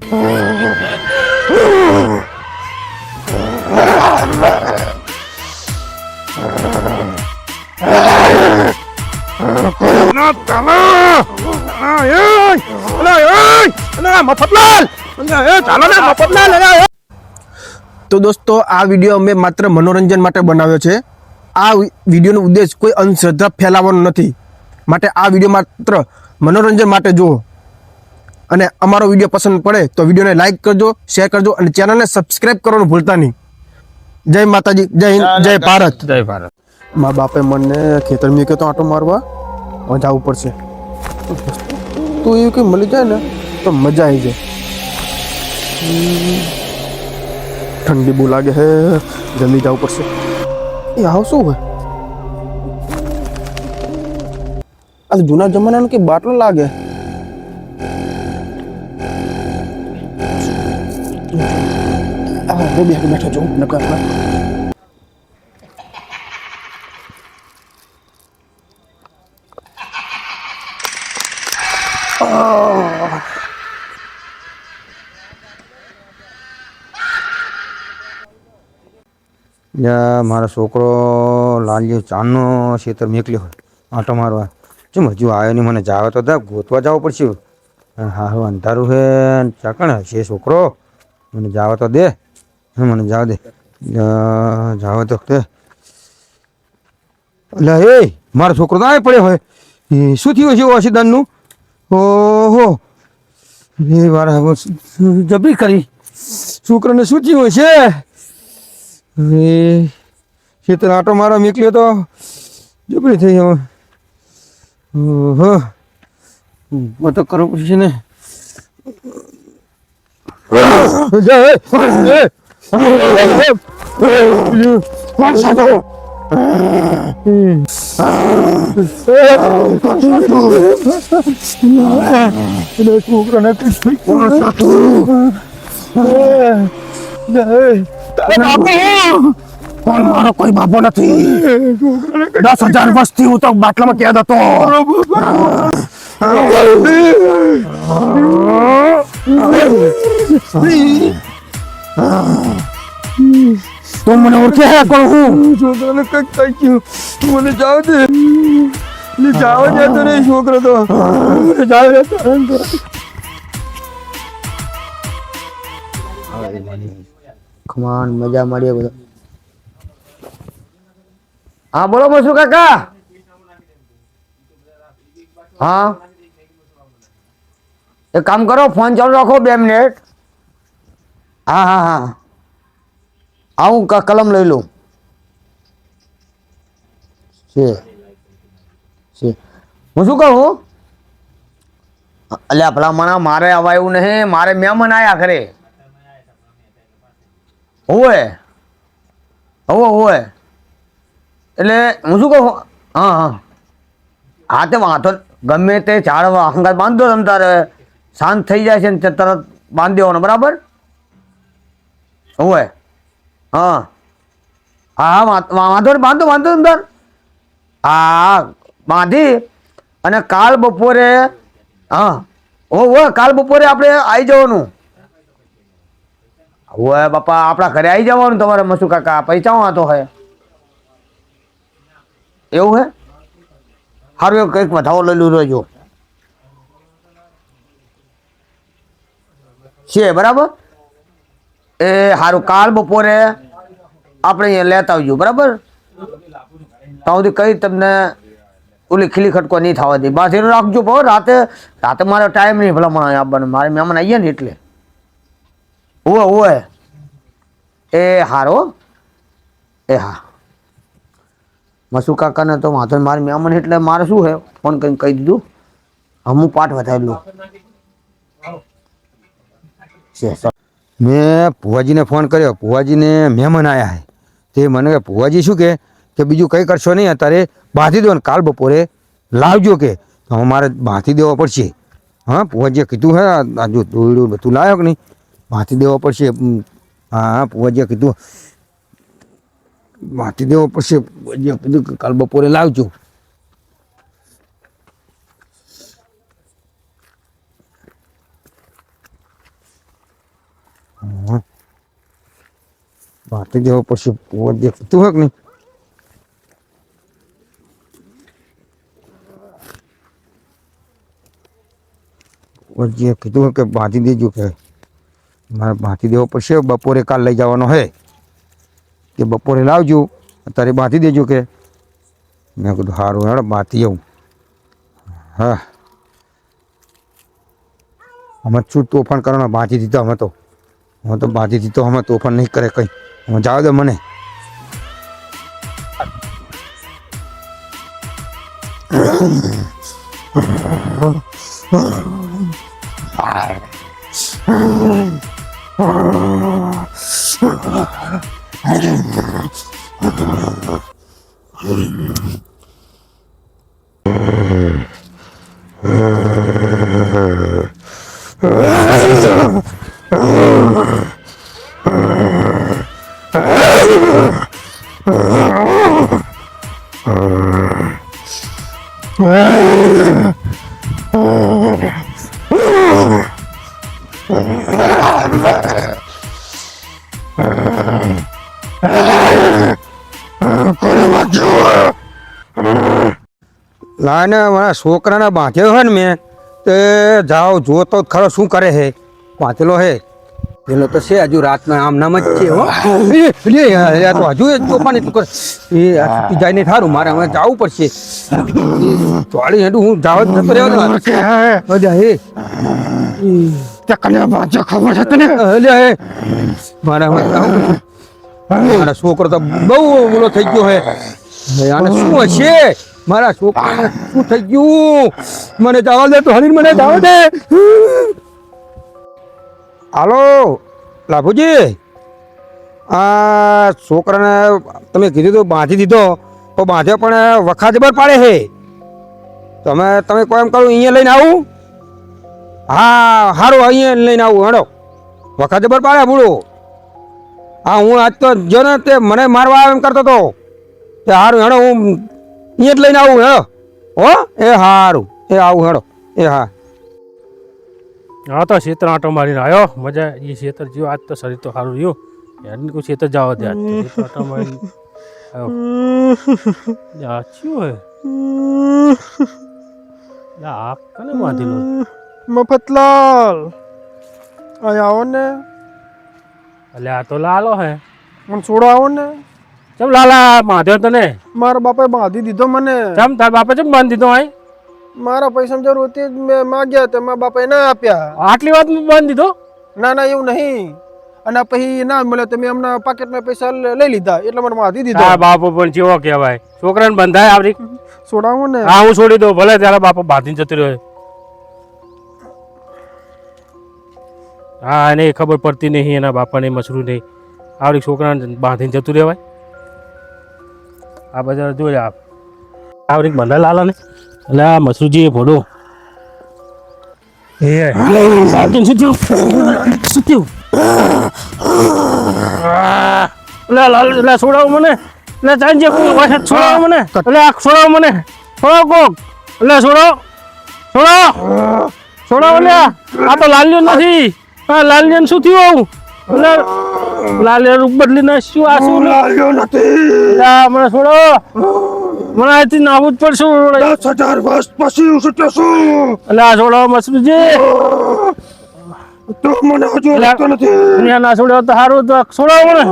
તો દોસ્તો આ વિડીયો અમે માત્ર મનોરંજન માટે બનાવ્યો છે. આ વિડીયોનો ઉદ્દેશ કોઈ અંધશ્રદ્ધા ફેલાવવાનો નથી. માટે આ વિડીયો માત્ર મનોરંજન માટે જુઓ અને અમારો વિડીયો પસંદ પડે તો વિડીયોને લાઈક કરજો, શેર કરજો અને ચેનલને સબસ્ક્રાઇબ કરવાનું ભૂલતા નહીં. જય માતાજી, જય હિન્દ, જય ભારત. જય ભારત. મા બાપે મને ખેતર મૂક્યો તો આંટો મારવા જવું પડશે. તો એવું કંઈ મળી જાય ને તો મજા આવી જાય. ઠંડી બહુ લાગે હે, જલ્દી જવું પડશે. એ આવ શું હોય? આ જૂના જમાનાનો કે બાટલો લાગે. બેઠો છું નકર મારો છોકરો લાલ્યો ચાંદનો ખેતર મેકલ્યો હોય આંટો મારવા. ચમ હજુ આવ્યો નહીં, મને જાવ તો દા ગોતવા જવું પડશે. હા હવે અંધારું છે, ચાકણ છે છોકરો, મને જાવ તો દે. મને જાવ દે, જાવ તો દે. એટલે એ મારો છોકરો તો આવી પડ્યો હોય. એ શું થયું છે ઓશીદાનનું? ઓહો એ વારા જબરી કરી. છોકરાને શું થયું છે? એ ખેતર આંટો મારવા નીકળ્યો તો જબરી થઈ. હવે તો કરવું પડશે ને. મારો કોઈ બાપો નથી. 10,000 વર્ષથી હું તો બાટલામાં કેદ હતો. તો મને ઓળખે કોણ હું? છોકરાને કઈક થઈ ગયું, મને જાવ દે. જાવ જતો નહીં છોકરો તો જાવ જતો. ખમાન મજા મળીએ બધો. હા બોલો મસુ કાકા. હા એક કામ કરો, ફોન ચાલુ રાખો 2 મિનિટ. હા હા હા આવું કલમ લઈ લઉં. છે હું શું કહું? અલ્યા ભલા મારે અવાયું નહીં, મારે મહેમાન આયા કરે. હોવે એટલે હું શું કહું? હા હા હા તે વાંધો ગમે તે ઝાડ હંગાત બાંધો તમે તારે શાંત થઈ જાય છે ને તરત બાંધી દેવાનો, બરાબર? હોવે હા હા વાંધો બાંધો અંદર. હા બાંધી અને કાલ બપોરે હા કાલ બપોરે આપણે આવી જવાનું. ઓય બાપા આપણા ઘરે આવી જવાનું તમારે મસુ કાકા. પૈસા વાંધો હે એવું હે? સારું એવું કંઈક વધાવો લઈ લેજો છે, બરાબર? એ સારું કાલ બપોરે આપણે અહીંયા લેતા આવજો, બરાબર? ત્યાં સુધી કઈ તમને ઓલી ખીલી ખટકો નહીં થવા દે. બાંધીને રાખજો બહુ. રાતે મારો ટાઈમ નહીં ભલામણ આવવાનો, મારે મહેમાન આવીએ ને એટલે. ઓય એ હારો એ હા મસુ કાકાને તો વાંધો મારે મહેમાન એટલે મારે શું હે ફોન કરીને કહી દીધું. હું પાઠ વધારેલું છે. મેં ભુવાજીને ફોન કર્યો, ભુવાજીને મહેમાન આવ્યા હે. તે મને કે ભુવાજી શું કે બીજું કંઈ કરશો નહીં, અત્યારે બાંધી દો ને કાલ બપોરે લાવજો કે. હવે મારે બાંધી દેવો પડશે. હા ભુવાજીએ કીધું હે આ જો દોયડું બધું લાવ્યો કે નહીં, બાંધી દેવો પડશે. હા ભુવાજીએ કીધું બાંધી દેવો પડશે. ભુવાજીએ કીધું કે કાલ બપોરે લાવજો. બાટી દેવો પડશે ભુવાજી દેખતું હોય કે નહીં ભુવાજીએ કીધું કે બાંધી દેજો કે મારે બાંધી દેવો પડશે બપોરે કાલ લઈ જવાનો હે કે બપોરે લાવજો અત્યારે બાંધી દેજો કે મેં કીધું સારું હેડ બાંધી આવું હા અમે શું તોફાન કરવાના બાંધી દીધો અમે તો બાંધી દીધો અમે તોફાન નહીં કરે કંઈ અમે જાવ દે મને લાને મારા છોકરાને બાંધ્યો હોય ને મેં તે જાઓ જોતો જ ખરો શું કરે છે બાંધેલો હે પેલો તો છે હજુ રાતના આમ નામ જ છે હો તો હજુ એ તોફાન એટલું કરે એ છૂટી જાય ને સારું મારે હવે જવું પડશે ચોળી હેઠું હું જાવ જ જતો રહ્યો મજા હે ખબર છે તને હે મારે હવે જવું પડશે મારા છોકરો તો બહુ ઓલો થઈ ગયો હે આને શું હશે મારા છોકરાને શું થઈ ગયું મને જવા દે તો હરીને મને જવા દે હાલો લાભુજી આ છોકરાને તમે કીધું તો બાંધી દીધો તો બાંધ્યો પણ વખા જબર પાડે છે તમે કોઈ એમ કરું અહીંયા લઈને આવું હા સારું અહીંયા લઈને આવું હેડો વખા જબર પાડે બુડો હા હું આજ તો જો ને તે મને મારવા એમ કરતો હતો તે સારું હેડો હું અહીંયા જ લઈને આવું હેડો હો એ સારું એ આવું હેડો એ હા હા તો ખેતર આંટો મારીને આવ્યો મજા એ ખેતર જ્યો આજ તો શરીર તો સારું રહ્યું યાર કોઈ ખેતર જવા દે આજ તો ખેતર આંટો મારીને આવ્યો આ શું હે આ કને બાંધેલો મફતલાલ અહીંયા આવો ને એટલે આ તો લાલો હે મને છોડો આવો ને ચમ લાલા બાંધ્યો તને મારા બાપાએ બાંધી દીધો મને ચમ તાર બાપે ચમ બાંધી દીધો આય મારા પૈસા જરૂર હતી મેં માગ્યા તો મારા બાપાએ ના આપ્યા આટલી વાત બાંધી દીધો ના ના એવું નહીં અને પછી ના મળે તો મેં એમના પાકેટમાં પૈસા લઈ લીધા એટલે મને બાંધી દીધો હા બાપો પણ કેવો કહેવાય છોકરાને બંધાય આવડી છોડાવો ને હા હું છોડી દઉં ભલે ત્યારે બાપો બાંધીને જતો રહ્યો હા એને ખબર પડતી નહીં એના બાપાને મસરું નહીં આવડી છોકરાને બાંધીને જતું રહેવાય આ બધા જોઈ આપ આવડી બંધા લાલા ને એટલે આ મસરૂજી ભોડો એ શું થયું શું થયું એટલે છોડાવો મને એટલે ચાંજે છોડાવો મને એટલે આ છોડાવો મને છોડાવો કોક એટલે છોડાવો એટલે આ તો લાલ્યો નથી હા લાલિયન શું થયું એટલે લાલિયન રૂપ બદલીને શું આ શું લાલ્યો નથી મને છોડો મને આથી નાવું જ પડશે 10,000 વર્ષ પછી હું છૂટ્યો છું એટલે આ છોડો મસરૂજી તો મને હજુ લાગતો નથી ના છોડ્યો તો સારું તો છોડાવો મને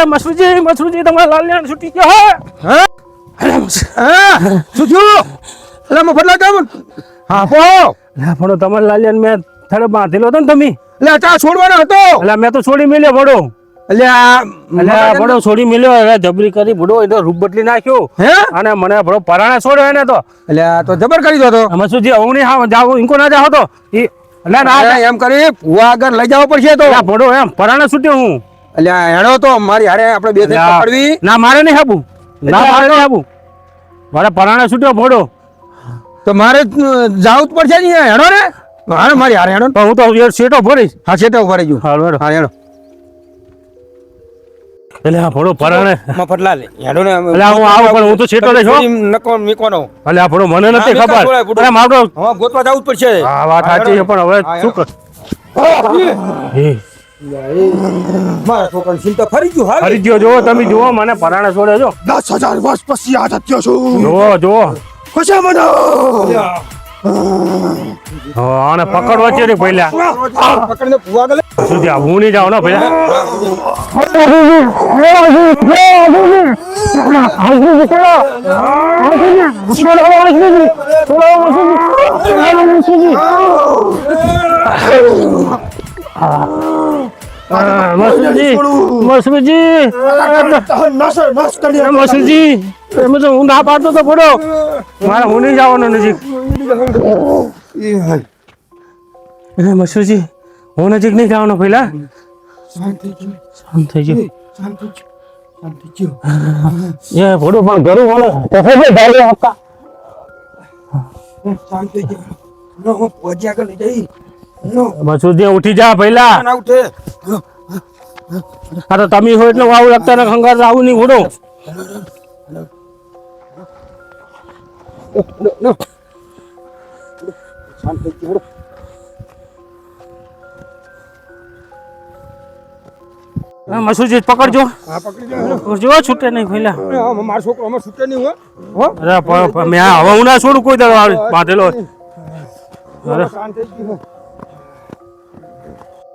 મસરૂજી તમારા લાલિયન છૂટી ગયો હે શું થયું એટલે મફતલાલ કેમ હા પો ભણો તમારા લાલિયન મેં થડે બાંધેલો હતો ને તમે એટલે ચા છોડવાનો હતો એટલે મેં તો છોડી મેલ્યો ભણો એટલે ભણો છોડી મેલ્યો હવે જબરી કરી ભણો એનો રૂપ બદલી નાખ્યો હે અને મને ભણો પરાણે છોડ્યો એને તો એટલે આ તો જબર કરી દો તો આમાં શું જે હું નહીં હા જાવ ઇન્કો ના જાવ તો એટલે ના એમ કરી ભુવા આગળ લઈ જવો પડશે તો ભણો એમ પરાણે છૂટ્યો હું એટલે હેડો તો મારી હારે આપણે બે થી પકડવી ના મારે નહીં આબુ ના મારે નહીં આબુ મારે પરાણે છૂટ્યો ભણો તો મારે જવું જ પડશે ને હેડો ને હારે મારી હારે હેડો હું તો સેટો ભરીશ હા સેટો ઉભા રહી ગયું હાલો હેડો હા હેડો એટલે આ ભણો પરાણે મફતલાલ હેડો ને એટલે હું આવું પણ હું તો છેટો રહીશ હો. નકો મીકવાનો એટલે આ ભણો મને નથી હા, ખબર મેં કાં અરે મારો હા ગોતવા જવું જ પડશે આ વાત સાચી છે પણ હવે શું કર એ મારા છોકરાને ચિંતા ફરી ગયું હાલ ફરી ગયો જો તમે જુઓ મને પરાણે છોડે જો 10,000 વર્ષ પછી આ થયો છું જુઓ ખુશી મને આને પકડવા છે રે પહેલા પકડીને ભૂવા ગલે સુધી આ હું નહીં જાઉં ને પહેલા મસુજી એમાં તો હું ના પાડતો તો પડો મારે હું નહીં જવાનો નજીક મસુજી હું નજીક નહીં જવાનો પહેલા શાંત થઈ ગયો એ ભોડું પણ ઘરું બોલો મસુજી ઉઠી જા પહેલા આ તો તમે હોય એટલે આવું લગતા ને ખંગાર આવું નહીં ભોડો મસુજી પકડજો જો છૂટે નહીં પહેલા મારો છોકરો અમાર છૂટે નહીં હો અરે મેં હવે હું ના છોડું કોઈ દાડો બાંધેલો અરે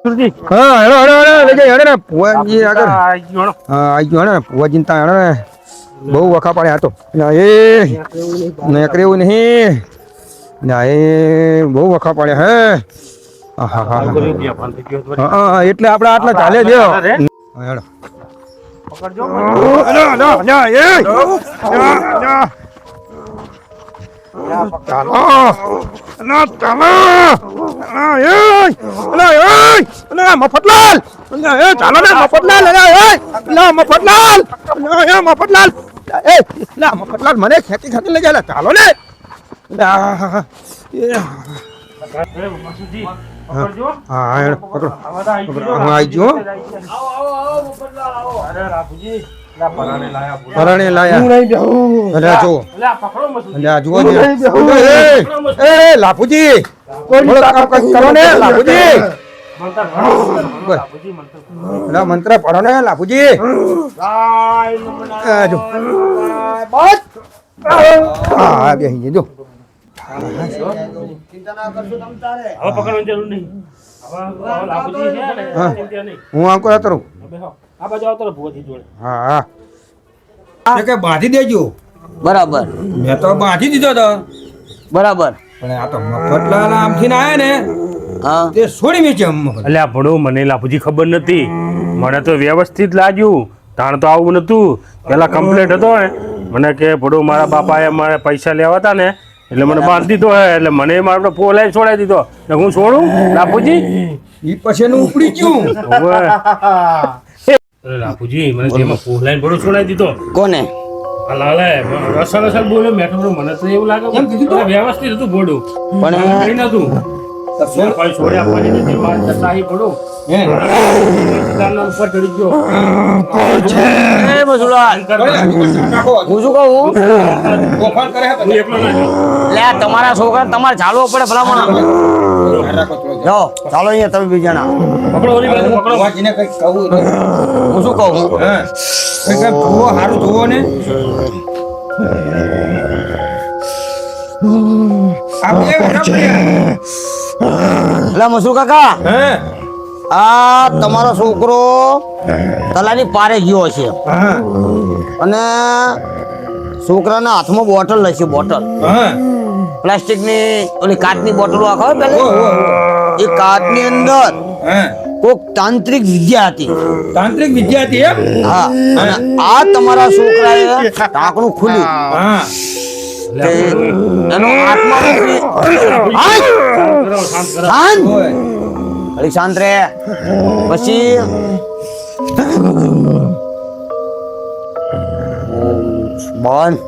સુરજી હા હેડો હેડો હેડો લઈ જાય હેડો ને ભુવાજી આગળ આ ગયો હા આઈ ગયો હેડો ને ભુવાજી તા હેડો ને બહુ વખા પડે આ તો ના એ નેકરે એવું નહીં ના એ બહુ વખા પડે હે હા હા હા એટલે આપણે આટલા ચાલે છે હેડો પકડજો મફતલાલ ચાલો ને મફતલાલ મને ખેતી ખાતી લઈ જાય ચાલો ને મસુજી પકડજો હા હેડો પકડો આવા આઈ ગયો અરે રાઘુજી લા પરાણે લાયા પરાણે લાયા અરે જો લા પકડો મસુજી અલ્યા જુઓ ને એ લાભુજી થોડું કામ કરો ને લાભુજી અલ્યા મંત્ર પઢો ને લાભુજી જો હા બેહી જો હવે પકડવાની જરૂર નહીં હવે લાભુજી છે ને ચિંતા નહીં હું આમ કરા તરું બેહો આ બાજુ આવતો રહો ભુવાજી જોડે હા કે બાંધી દેજો બરાબર મેં તો બાંધી દીધો તો બરાબર પણ આ તો મફતલાલ આમથી ના આયા ને હા તે છોડી મેં છે મફત એટલે આ ભણું મને લાભુજી ખબર નથી મને તો વ્યવસ્થિત લાગ્યું તાણ તો આવું નતું પેલા કમ્પ્લેટ હતો ને મને કે ભણું મારા બાપાએ મારે પૈસા લેવા હતા ને એટલે મને બાંધી દીધો હે એટલે મને મારો પોલાઈ છોડાઈ દીધો એટલે હું છોડું લાભુજી ઈ પછી નું ઉપડી ગયું લાભુજી મને જેમાં પોલાઈ ભણું છોડાઈ દીધો કોને આ લાલે રસલ રસલ બોલે મેઠો મને તો એવું લાગે એમ કીધું તો? વ્યવસ્થિત હતું ભોડું પણ કઈ નતું કોઈ છોડ્યા પછી નથી મારે સાહી ભણું હે ઉપર ચડી ગયો એ મસુલાલ હું શું કહું તોફાન કરે હે હું એકલો ના જાઉં. લે તમારા છોકરા તમારે ચાલવો પડે ભલામણ જાઓ ચાલો અહીંયા તમે બીજા ના પકડો ઓલી બાજુ પકડો વાજીને કઈ કહું હું શું કહું હે કઈ જુઓ હારું જુઓ ને એટલે મસુ કાકા હે આ તમારો છોકરો તલાની પારે ગયો છે અને છોકરાના હાથમાં બોટલ લેશે બોટલ હા પ્લાસ્ટિકની ઓલી કાચની બોટલો આખો પેલે એ કાચની અંદર હે કોક તાંત્રિક વિદ્યા હતી તાંત્રિક વિદ્યાર્થી એમ હા અને આ તમારા છોકરાએ ઢાંકણું ખુલ્યું હા તે એનો આત્મા શાંત કરો શાંત કરો શાંત ઓય ઘડી શાંત રહે પછી બંધ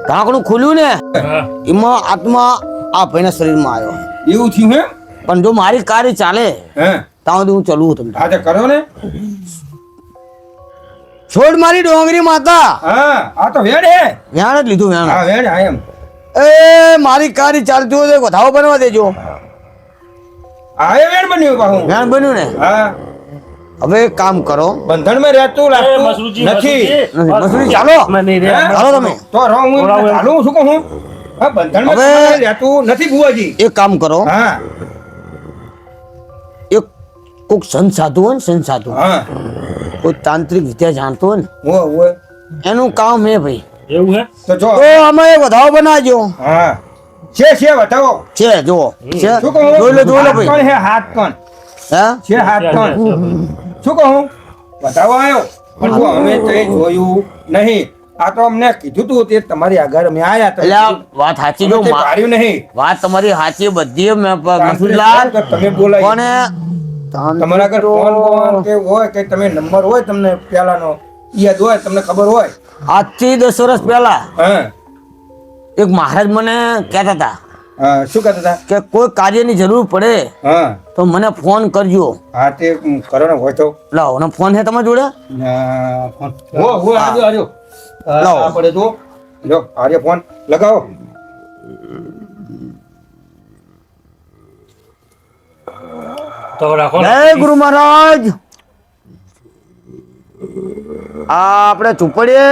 ઢાંકણું ખુલ્યું ને હા. એમાં આત્મા આ ભાઈના શરીરમાં આવ્યો એવું થયું હે પણ જો મારી કાર્ય ચાલે હે ત્યાં સુધી હું ચલું તમને આ તે કરો ને છોડ મારી ડોંગરી માતા હા આ તો વેડ હે વ્યાણ જ લીધું વ્યાણ હા વેડ હા એમ એ મારી કારી ચાલતી હોય તો વધાવો બનવા દેજો આ એ વેડ બન્યું પાછું વ્યાણ બન્યું ને હા હવે એક કામ કરો બંધણ માં રહેતું લાગતું મસરૂજી, નથી મસૂરી ચાલો મને રે હે? ચાલો તમે તો રહો હું ચાલુ શું કહું હા બંધણ માં હવે- તમારે રહેતું નથી બુઆજી એક કામ કરો હા એક કોક સંત સાધુ હોય ને સંત સાધુ હા કોઈ તાંત્રિક વિદ્યા જાણતો હોય ને ઓ એનું કામ હે ભાઈ એવું હે તો જો તો આમાં એક વધાવો બનાવજો હા છે બતાવો છે જુઓ છે શું કહું જોઈ લો હાથ ભાઈ કોણ હે હાથ કોણ હે છે હાથ કોણ શું કહું બતાવો આવ્યો પણ જો અમે તો એ જોયું નહીં આ તો અમને કીધું તું તે તમારી આગળ અમે આયા એટલે આ વાત સાચી જો તે પાડ્યું નહીં વાત તમારી સાચી બધી મસૂદલાલ તો તમે બોલાય પણ તમારા આગળ ફોન કે હોય કે તમે નંબર હોય તમને પેલાનો યાદ હોય તમને ખબર હોય આજથી 10 વર્ષ પહેલા હા એક મહારાજ મને કહેતા હતા હા શું કહેતા હતા કે કોઈ કાર્યની જરૂર પડે હા તો મને ફોન કરજો હા તે કરો ને હોય તો લાવો ને ફોન છે તમારી જોડે ફોન હો આજો આજો લાવો. આ પડે તો જો આર્ય ફોન લગાવો તો રાખો ને. જય ગુરુ મહારાજ આ આપણે ઝૂંપડીએ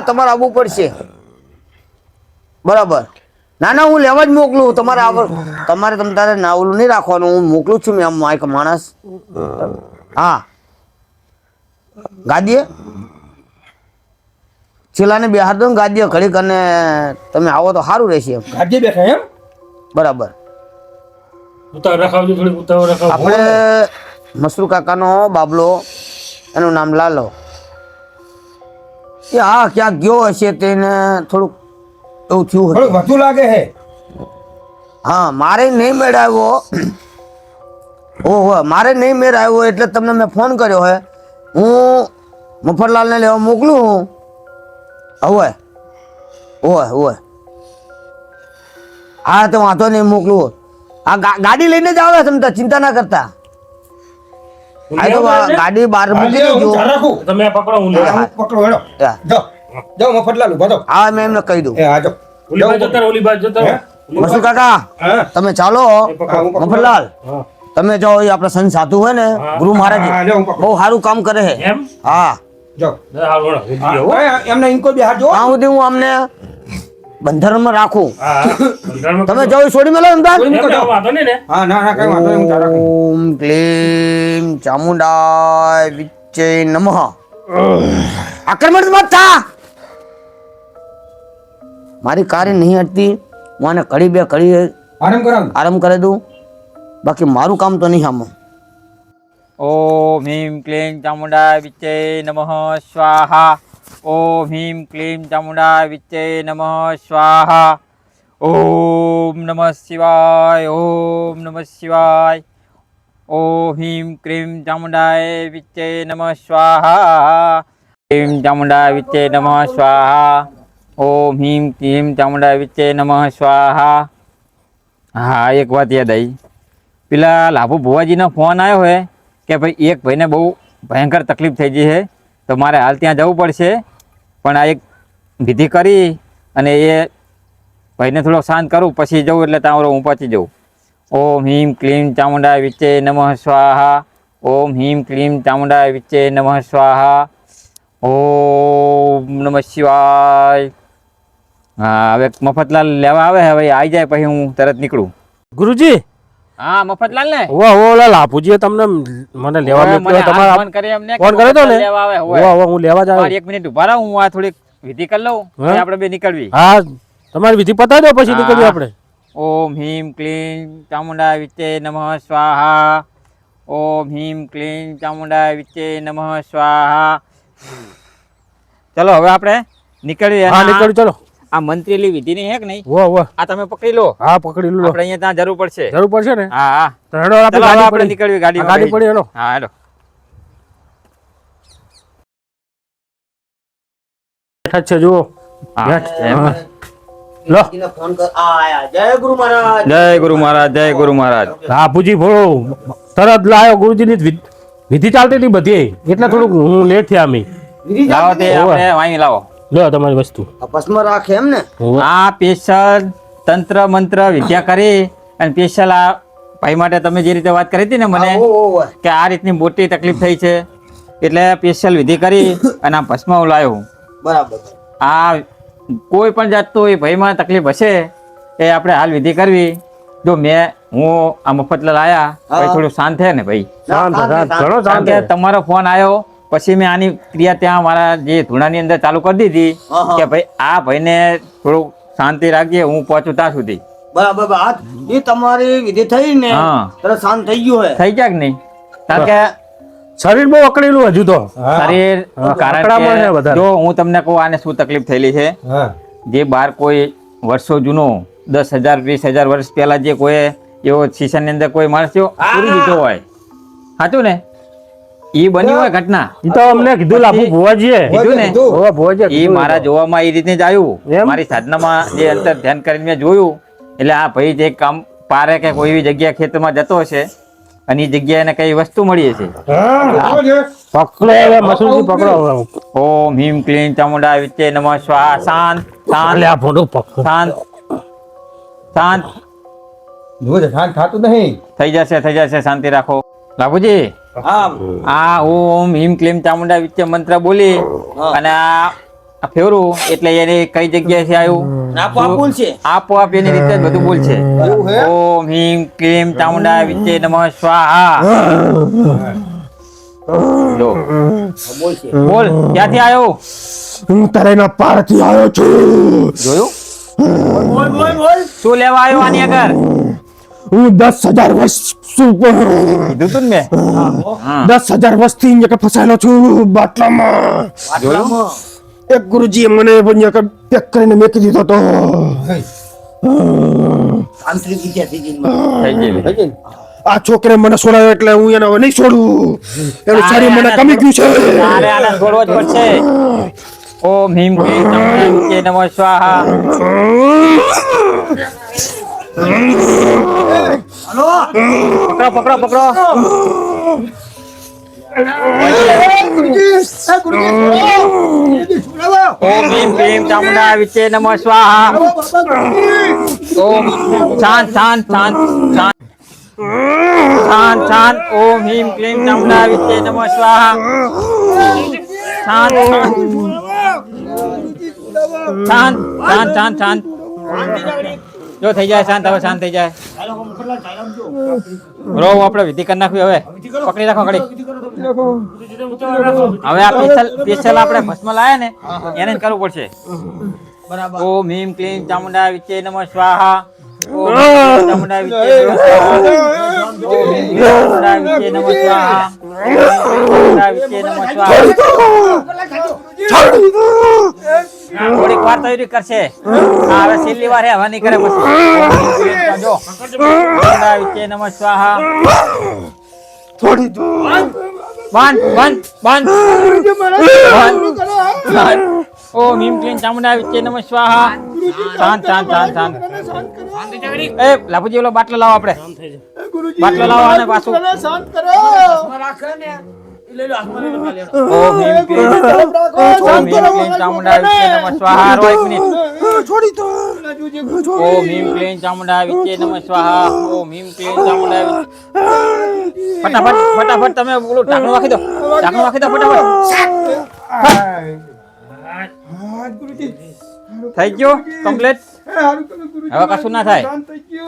તમારે આવવું પડશે બરાબર ના ના હું લેવા જ મોકલું તમારે તમારે તમ તારે ના ઓલું નહીં રાખવાનું હું મોકલું છું મેં આમ એક માણસ હા ગાદીએ છેલ્લાને બિહાર દો ને ગાદીએ ઘડીક અને તમે આવો તો સારું રહેશે એમ ગાડી બેઠા એમ બરાબર ઉતાવળ રખાવજો થોડી ઉતાવળ રખાવ આપણે મસરૂ કાકાનો બાબલો એનું નામ લાલો એ હા ક્યાંક ગયો હશે તેને થોડુંક એવું થયું થોડું હતું વધુ લાગે હે હા મારે નહીં મેળ આવ્યો ઓહો મારે નહીં મેળ આવ્યો એટલે તમને મેં ફોન કર્યો હે હું મફરલાલને લેવા મોકલું હું હવે ઓય ઓય હા તો વાંધો નહીં મોકલું આ ગાડી લઈને જ આવે તમે ચિંતા ના કરતા આ તો ગાડી બહાર મૂકી આજે હું દેજો ધ્યાન રાખું તમે આ પકડો હું હા, લેવા હું પકડો હેડો હા. જાઓ જાઓ મફતલાલ ઉભા થો હા મેં એમને કહી દઉં એ આ જાઓ ઓલી બાજુ જતા રહો, ઓલી બાજુ જતા રહો. હે? મસુ કાકા હા તમે ચાલો હા, હું પકડું. મફરલાલ હા. તમે જાઓ એ આપણા સંત સાધુ હોય ને ગુરુ મહારાજ હા, લે, હું પકડું. બહુ સારું કામ કરે છે એમ હા જાઓ હાલ વળો, ઊભી રહો. હા, એમને ઇનકો બી હાથ જો ત્યાં સુધી હું અમને બંધારણમાં રાખું હા બંધારણમાં તમે જાઓ એ છોડી મેલો અમદાવાદ કોઈ એમ નહીં ના કરો. વાંધો નહીં ને હા ના ના કઈ વાંધો નહીં હું ધ્યાન રાખું ઓમ ક્લીમ ચામુંડાય વિચ્ચે નમઃ આક્રમણ મત થા મારી કાર્ય નહીં હટતી હું આને કડી બે કડી આરામ કરાવ આરામ કરી દઉં બાકી મારું કામ તો નહીં સામું ઓમ ह्रीं क्लीं चामुण्डाय विच्चे नमः स्वाहा ओम ह्रीं क्लीं चामुण्डाय विच्चे नमः स्वाहा ओम नमः शिवाय ओम नमः शिवाय ओम ह्रीं क्लीं चामुण्डाय विच्चे नमः स्वाहा क्लीं चामुण्डाय विच्चे नमः स्वाहा ओम ह्रीं क्लीं चामुण्डाय विच्चे नमः स्वाहा हाँ एक बात याद आई પેલા લાભુ ભુવાજીનો ફોન આવ્યો હોય કે ભાઈ એક ભાઈને બહુ ભયંકર તકલીફ થઈ ગઈ છે તો મારે હાલ ત્યાં જવું પડશે પણ આ એક વિધિ કરી અને એ ભાઈને થોડો શાંત કરું પછી જવું એટલે ત્યાં હું પહોંચી જાઉં ઓમ ह्रीं क्लीं चामुण्डाय विच्चे नमः स्वाहा ओम ह्रीं क्लीं चामुण्डाय विच्चे नमः स्वाहा ओम नमः शिवाय હા હવે મફતલાલ લેવા આવે હવે આવી જાય પછી હું તરત નીકળું ગુરુજી હા મફતલાલ ને ઓવા ઓલા લાભુજીએ તમને મને લેવા હવે મોકલ્યો મને હાલ તમારા ફોન કરી એમને ફોન કર્યો તો ને લેવા આવે ઓવા ઓવા હું લેવા જ પણ આવ્યો એક મિનિટ ઉભા રહો હું આ થોડીક વિધિ કરી લઉં હા? પછી આપણે બે નીકળવી હા તમારી વિધિ પતાવી દો પછી નીકળીએ હા. આપણે ઓમ ह्रीं क्लीं चामुण्डाय विच्चे नमः स्वाहा ओम ह्रीं क्लीं चामुण्डाय विच्चे नमः स्वाहा ચલો હવે આપણે નીકળીએ હા અને નીકળી ચલો આ મંત્રીલી વિધિની હે કે નહીં વો વો આ તમે પકડી લો હા પકડી લો આપણે અહીંયા ત્યાં જરૂર પડશે જરૂર પડશે ને હા હા તો હેડો આપણે ચલો હવે ગાડી આપણે પડી નીકળવી હા, ગાડી પડી હેડો હા હેડો બેઠા જ છે જુઓ હા, બેઠ. એમ. હા. લો ફોન કર આયા જય ગુરુ મહારાજ જય ગુરુ મહારાજ જય ગુરુ મહારાજ લાભુજી ભોળો તરત લાયો ગુરુજીની વિધિ ચાલતી હતી બધી એટલે થોડુંક હું લેટ થયા અમે લાવો તે આપણે વાંગી લાવો. લો તમારી વસ્તુ. આ ભસ્મ રાખે એમ ને? આ સ્પેશિયલ તંત્ર મંત્ર વિદ્યા કરી અને સ્પેશિયલ આ ભાઈ માટે તમે જે રીતે વાત કરી હતી ને મને કે આ રીતની મોટી તકલીફ થઈ છે એટલે સ્પેશિયલ વિધિ કરી અને આ ભસ્મ હું લાવ્યો. બરાબર. આ કોઈ પણ જાતનું એ ભાઈમાં તકલીફ હશે એ આપણે હાલ વિધિ કરવી. જો હું આ મફતલાલ લાયા પછી થોડું શાંત થયા ને ભાઈ. શાંત ઘણો કારણ કે તમારો ફોન આવ્યો પછી મેં આની ક્રિયા ત્યાં મારા જે ધૂણાની અંદર ચાલુ કરી દીધી કે ભાઈ આ ભાઈને થોડું શાંતિ રાખજે, હું પહોંચું ત્યાં સુધી. બરાબર. એ તમારી વિધિ થઈ ને હા. તરત શાંત થઈ ગયું હે. થઈ ગયા કે નહીં? કારણ કે શરીર બહુ અકળેલું હજુ તો. શરીર કારણ અકળામણ છે કે વધારે. જો હું તમને કહું આને શું તકલીફ થયેલી છે. જે બાર કોઈ વર્ષો જૂનો 10,000 20,000 વર્ષ પહેલા જે કોઈ એવો શીશાની અંદર કોઈ માણસ જેવો પૂરી દીધો હોય, સાચું ને? એ બની હોય ઘટના. ઈ તો અમને કીધું લાભુ ભુવાજીએ. કીધું ને? ઓવા ભુવાજીએ એ કીધું. મારા જોવામાં એ રીતે જ આવ્યું. એમ? મારી સાધનામાં જે અંતર ધ્યાન કરીને મેં જોયું એટલે આ ભાઈ જે કામ પારે કે કોઈ એવી જગ્યા ખેતરમાં જતો હશે અને એ જગ્યાએ એને કઈ વસ્તુ મળી હશે. પકડો હવે મસૂરજી પકડો હવે. ઓમ હિમ ક્લીમ ચામુંડા વિચ્ચે નમઃ સ્વાહા. શાંત શાંત આલે આ ફોટો પકડો. શાંત શાંત થતું નહીં. થઈ જશે શાંતિ રાખો. લાભુજી હા. આ ઓમ હિમ ક્લીમ ચામુંડા વિચ્ચે મંત્ર બોલી અને આ ફેરવું એટલે એને કઈ જગ્યાએથી આવ્યું આપોઆપ બોલશે. આપોઆપ એની રીતે જ બધું બોલશે. ઓમ હિમ ક્લીમ ચામુંડા વિચ્ચે નમઃ સ્વાહા. લો બોલશે. બોલ ક્યાંથી આવ્યો? હું તારેના પારથી આવ્યો છું. જોયું? બોલ બોલ બોલ. શું લેવા આવ્યો આની આગળ? હું 10,000 વર્ષ કીધું તું ને મેં. હા. 10,000 વર્ષથી અહીંયા ફસાયેલો છું બાટલામાં. જોયું? એક ગુરુજીએ મને અહીંયા પેક કરીને મેકી દીધો તો. તાંત્રિક વિદ્યા થઈ ગઈ. થઈ ગયેલી. આ છોકરે મને છોડાયો એટલે હું એને હવે નહીં છોડું. એનું શરીર મને ગમી ગયું છે. તારે આને છોડવો જ પડશે. ઓમ હિમ ક્લીમ ચામુંડા વિચ્ચે નમઃ સ્વાહા. પકડો પકડો પકડો. ઓમ હિમ ક્લીમ ચામુંડા વિચ્ચે નમઃ સ્વાહા. ઓમ શાંત શાંત શાંત શાંત શાંત શાંત. ઓમ હિમ ક્લીમ ચામુંડા વિચ્ચે નમઃ સ્વાહા. શાંત શાંત શાંત શાંત શાંત. જો થઈ જાય શાંત. હવે શાંત થઈ જાય. રો આપણે વિધિ કરી નાખવી. હવે પકડી રાખો ઘડી. હવે આ સ્પેશિયલ આપણે ભસ્મ લાયા ને એને જ કરવું પડશે. બરાબર. ઓમ હિમ ક્લીમ ચામુંડા વિચ્ચે નમઃ સ્વાહા. ઓમ હિમ ક્લીમ ચામુંડા વિચ્ચે નમઃ સ્વાહા. ઓમ હિમ ક્લીમ ચામુંડા વિચ્ચે નમઃ સ્વાહા. ઓમ હિમ ક્લીમ ચામુંડા વિચ્ચે નમઃ સ્વાહા. થોડીક વાર તો એવી કરશે. આ હવે છેલ્લી વાર હે, હવે નહીં કરે પછી. ઓમ હિમ ક્લીમ જો ચામુંડા વિચ્ચે નમઃ સ્વાહા. બંધ બંધ બંધ બંધ. ઓમ હિમ ક્લીમ ચામુંડા વિચ્ચે નમઃ સ્વાહા. શાંત શાંત શાંત શાંત. એ લાભુજી ઓલો બાટલો લાવો. આપણે બાટલો લાવો અને પાછું. ઓમ હિમ ક્લીમ ચામુંડા વિચ્ચે નમઃ સ્વાહા. રો એક મિનિટ. ઓમ હિમ ક્લીમ ચામુંડા વિચ્ચે નમઃ સ્વાહા. ઓમ હિમ ક્લીમ ચામુંડા વિચ્ચે. ફટાફટ ફટાફટ તમે બોલો. ઢાંકણું રાખી દો. ઢાંકણું રાખી દો ફટાફટ. થઈ ગયો કમ્પ્લીટ. હવે કશું ના થાય.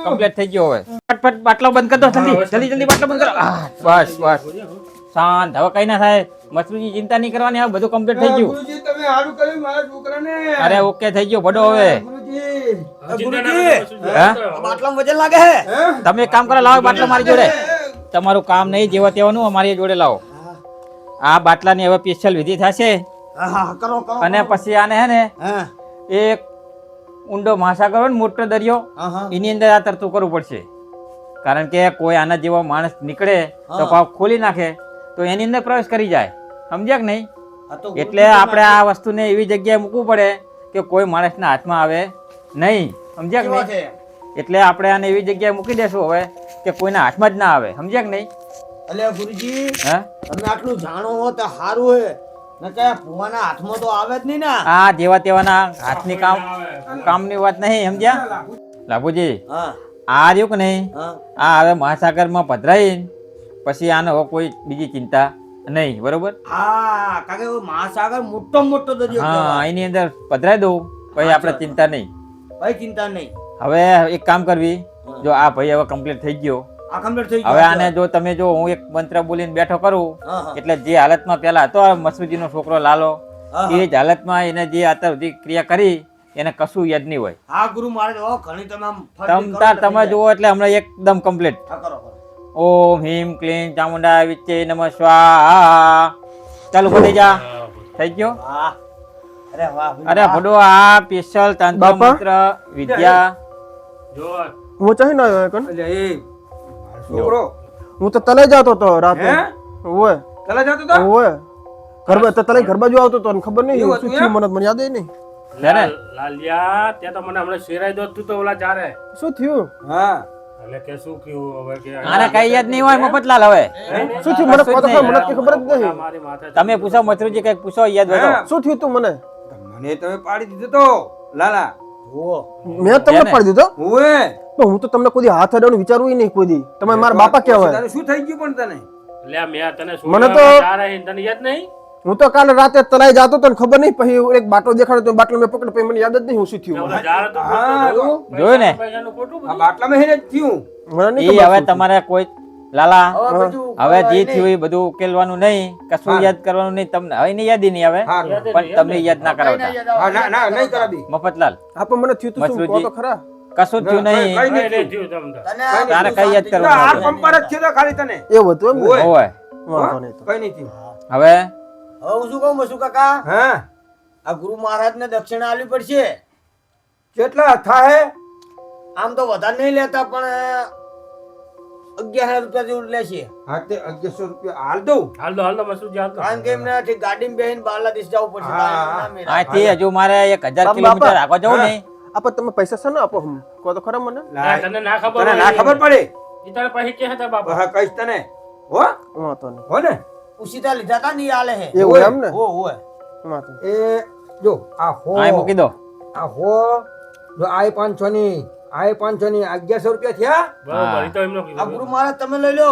કમ્પ્લીટ થઈ ગયો. હવે ફટફટ બાટલો બંધ કરી દો. જલ્દી જલ્દી જલ્દી બાટલો બંધ કરો. બસ બસ શાંત. હવે કઈ ના થાય. મસરૂજી ચિંતા નહીં કરવાની. હવે બધું કમ્પ્લીટ થઈ ગયું. અરે ઓકે થઈ ગયો ભડો. હવે હા? બાટલામાં વજન લાગે હે. તમે એક કામ કરો. લાવો બાટલો મારી જોડે. તમારું કામ નહીં જેવા તેવાનું અમારી જોડે લાવો. આ બાટલાની હવે સ્પેશિયલ વિધિ થશે હા કરો કરો. અને પછી આને હે ને હા એક ઊંડો મહાસાગર હોય ને મોટો દરિયો હા. એની અંદર આ તરતું કરવું પડશે. કારણ કે કોઈ આના જેવો માણસ નીકળે તો પાપ ખોલી નાખે તો એની અંદર પ્રવેશ કરી જાય. સમજ્યા કે નહીં? એટલે આપણે આ વસ્તુને એવી જગ્યાએ મૂકવું પડે કે કોઈ માણસના હાથમાં આવે નહીં. સમજ્યા કે નહીં? એટલે આપણે આને એવી જગ્યાએ મૂકી દેશું હવે કે કોઈના હાથમાં જ ના આવે. સમજ્યા કે નહીં? અલે ગુરુજી હા તમે આટલું જાણો હો તો સારું હે કે ભુવાના હાથમાં તો આવે જ નહીં ને. આ જેવા તેવાના હાથની કામની વાત નહીં સમજ્યા લાભુજી. હા આ રહ્યું કે નહીં, હા આ હવે મહાસાગરમાં પધરાઈ પછી આને હવે કોઈ બીજી ચિંતા નહીં. બરોબર? હા કારણ કે મહાસાગર મોટો દરિયો હા, કહેવાય. એની અંદર પધરાઈ દઉં પછી આપણે ચિંતા નહીં. ભાઈ ચિંતા નહીં. હવે એક કામ કરવી, જો આ ભાઈ હવે કમ્પ્લીટ થઈ ગયો, આ કમ્પ્લીટ થઈ હવે આને જો તમે જો હું એક મંત્ર બોલીને બેઠો કરું હા, હા. એટલે જે હાલતમાં પેલા હતો આ મસૂદીનો છોકરો લાલો, હા, એ જ હાલતમાં એને જે અત્યાર સુધી ક્રિયા કરી એને કશું યાદ નહીં હોય. હા ગુરુ મહારાજ ઓ ઘણી તમે આમ તમે જુઓ એટલે હમણાં એકદમ કમ્પ્લીટ. હા, કરો. ઓમ હિમ ક્લીમ ચામુંડા વિચ્ચે નમઃ સ્વાહા. ચાલુ કરી જા. થઈ ગયો? વાહ અરે વાહ અરે ભડો આ સ્પેશિયલ તંત્ર બાપા. મંત્ર વિદ્યા. હું ચાહી ના આવ્યો કણ એટલે એ છોકરો હું તો તલે જતો હતો રાતે. હે? ઓય તલા જતો તો ઓય ગરબા તો તલે ગરબા જો આવતો તો ને ખબર નહીં એવું શું હતું થયું મને યાદ નહીં. લે ને. લાલિયા ત્યાં તો મને હમણાં શેરાઈ દો તું તો ઓલા જારે શું થયું હા એટલે કે શું કયું હવે કે આને કઈ યાદ નહીં હોય મફતલાલ. હવે શું થયું મને કહો તો ખરા, મને કઈ ખબર જ નહીં. મારી માથે તમે પૂછો મથુરજી કઈક પૂછો યાદ હોય તો. હા. શું થયું તું મને મને તમે પાડી દીધો તો લાલા જુઓ મેં તમને ને? પાડી દીધો ઓએ પણ હું તો તમને કોઈ દી હાથ અડાવવાનું વિચારવું નહીં કોઈ દી. તમે મારા બાપા કહેવાય. તને શું થઈ ગયું પણ તને લે મેં તને મને તો- જારે તને યાદ નહીં હું તો કાલે રાતે તલાઈ જતો તો ને ખબર નહીં પછી એક બાટલો દેખાડ્યો તો બાટલો મેં પકડ્યો પછી મને યાદ જ નહીં હું શું થયું મને. ઓલા જારે તો હા તો જોયું ને? પૈસાનું ખોટું આ બધું. બાટલામાં હેને જ થયું મને નહીં ઈ ખબર હવે શું થયું. તમારે કોઈ લાલા હવે બધું હવે જે કહેવાય થયું એ બધું ઉકેલવાનું નહીં, કશું હા. યાદ કરવાનું નહીં. તમને હવે એની યાદી નહીં આવે હા પણ તમને યાદ ના કરાવતા. હા ના ના નહીં કરાવી મફતલાલ હા પણ મને થયું તું શું કહો તો ખરા. કશું જ થયું કઈ નહીં. નહીં નહીં થયું. થયું તમને. તને આ તારે બધું કઈ યાદ શાંતિ કરવાનું આ હતું? પંપર જ થયો તો ખાલી તને એવું હતું એમ ને? ઓય. હોય. વાંધો નહીં તો. કઈ નહીં થયું હવે હવે હું શું કહું મસુ કાકા હા આ ગુરુ મહારાજ ને દક્ષિણા આલવી પડશે. કેટલા થાય આમ તો વધારે નહીં લેતા પણ 11,000 રૂપિયા જેવું લેશે. હા તે 1100 રૂપિયા હાલ દઉં હાલ દો મસૂદજી હાલ દો. કારણ કે એમને ઠીક ગાડીમાં બેહીને બાંગ્લાદેશ જવું પડશે. હા, ગાડીમાં ના મેળાય. આથી હજુ મારે 1000 બાપા, કિલોમીટર આગળ જવું ને. આપો તમે પૈસા છે ને આપો હમ. કહો તો ખરા મને. તને ના ખબર તને હોય. ના ખબર પડે ઈ તારે પછી કે હતા બાપા હા કહીશ તને હો વાંધો નહીં. હો ને ઉસીતા લીધા તા ને ઈ આલે હે. એવું એમ ને? હો હોય. વાંધો નહીં. એ જો આ હો હા મૂકી દો. આ હો જો આય 500 ની આય 500 ની 1100 રૂપિયા થયા બરોબર ઈ તો એમનો આ કીધું. ગુરુ મહારાજ તમે લઈ લો.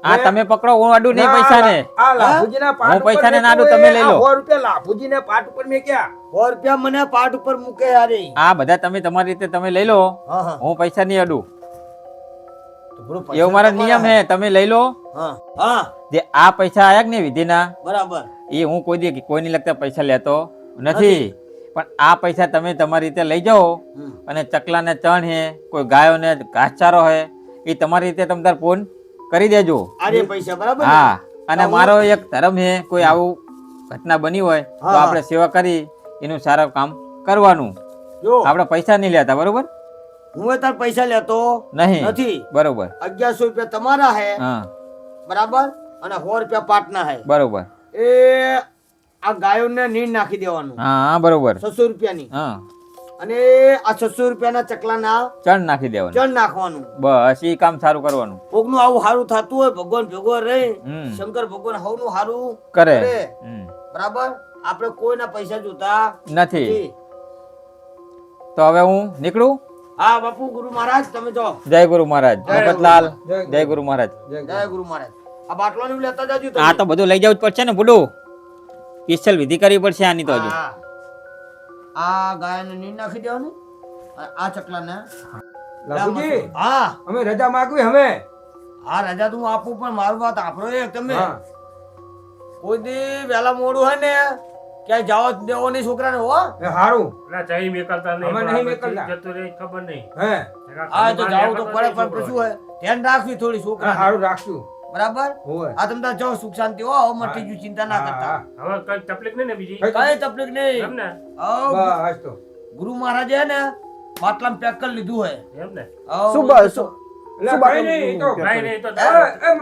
આ તમે પકડો, હું અડું નહીં પૈસા ને. આ લાભુજીના પાટ હું પૈસાને ઉપર ના દઉં, મેક્યો તમે એ લઈ લો. આ 100 રૂપિયા લાભુજીને પાટ ઉપર મેક્યા 100 રૂપિયા મને પાટ ઉપર મૂકે યારી. આ બધા તમે તમારી રીતે તમે લઈ લો, હા હા હું પૈસા નહીં અડું. તો ગુરુ પૈસા એવું મારો તમારા નિયમ હે, તમે લઈ લો. હા હા જે આ પૈસા આયા કે ને વિધિના, બરાબર. એ હું કોઈ દી કોઈની લગતા પૈસા લેતો નથી. પણ આ પૈસા તમે તમારી રીતે લઈ જાઓ હમ. અને ચકલાને ચણ હે, કોઈ ગાયોને ઘાસચારો હે, એ તમારી રીતે તમે તાર ફોન કરી દેજો. આ રે પૈસા બરાબર ને? હા, અને મારો એક ધર્મ હે, કોઈ આવું ઘટના બની હોય તો હા. આપણે સેવા કરી એનું સારું કામ કરવાનું. જો આપણે પૈસા નહીં લેતા, બરોબર? હું એ તાર પૈસા લેતો નહીં. નથી. બરોબર. 1100 રૂપિયા તમારા હે હા, બરાબર અને 100 રૂપિયા પાટના હે. બરોબર. એ આ ગાયોને નીણ નાખી દેવાનું હા હા, બરોબર. 600 રૂપિયાની હા, અને આ 600 રૂપિયાના ચકલાના ચણ નાખી દેવાનું. ચણ નાખવાનું. બસ એ કામ સારું કરવાનું. કોકનું આવું સારું થતું હોય ભગવાન ભેગો રહે હમ. શંકર ભગવાન હવનું સારું કરે. કરે. હમ. બરાબર આપણે કોઈના પૈસા જોતા નથી. નથી. તો હવે હું નીકળું. હા બાપુ ગુરુ મહારાજ તમે જો જય ગુરુ મહારાજ. મફતલાલ, જય ગુરુ. જય ગુરુ મહારાજ. જય ગુરુ મહારાજ. આ બાટલો ને લેતા જાજો આ તો બધું લઈ જવું જ પડશે ને બુડું. સ્પેશિયલ વિધિ કરવી પડશે આની તો હજુ. હા. આ ગાયને નીણ નાખી દેવાનું અને આ ચકલાને લાભુજી હા અમે રજા માંગવી હવે હા રજા તો હું આપું પણ મારું વાત આપણો એક તમે હા કોઈ દી વહેલા મોડું હોય ને ક્યાંય જવા જ દેવો નહીં છોકરાને હો. એ હારું ના ચાઈ મેકલતા નહીં. અમે પણ નહીં આ મેકલતા. જતું રહે ખબર નહીં. હે હા તો જાવ તો પડે પણ પછી હોય ધ્યાન રાખવી થોડી હા, છોકરા હારું રાખશું બરાબર હોવે. આ તમે તાર જાઓ સુખ શાંતિ હો હવે મટી ગયું ચિંતા ના કરતા હવે કઈ તકલીફ નહીં ને બીજી કઈ તકલીફ નહીં એમ ને હવ, બસ તો ગુરુ મહારાજે હે ને બાટલામાં પેક કરી લીધું હોય એમ ને હવ, શું બા- શું એટલે શું કઈ નહીં, તો નહીં નહીં તો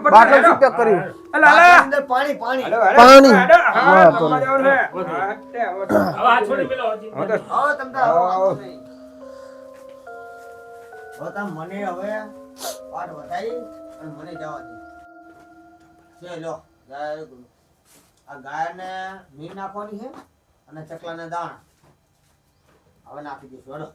બાટલો શું પેક કર્યું? બાટલાની અંદર પાણી પાણી પાણી. હા હા, તો તો જવાનું છે. બધું. હા, તે હવે હવે આ છોડી પેલો હજી. હવે તો હવે તમે તાર હવે વાંધો નહીં. હવે તાર મને હવે પાઠ વધારી અને મને જવા દે છે લો જય ગુરુ આ ગાયને નીર નાખવાની છે અને ચકલાને દાણા હવે નાખી દઈશું. હેડો.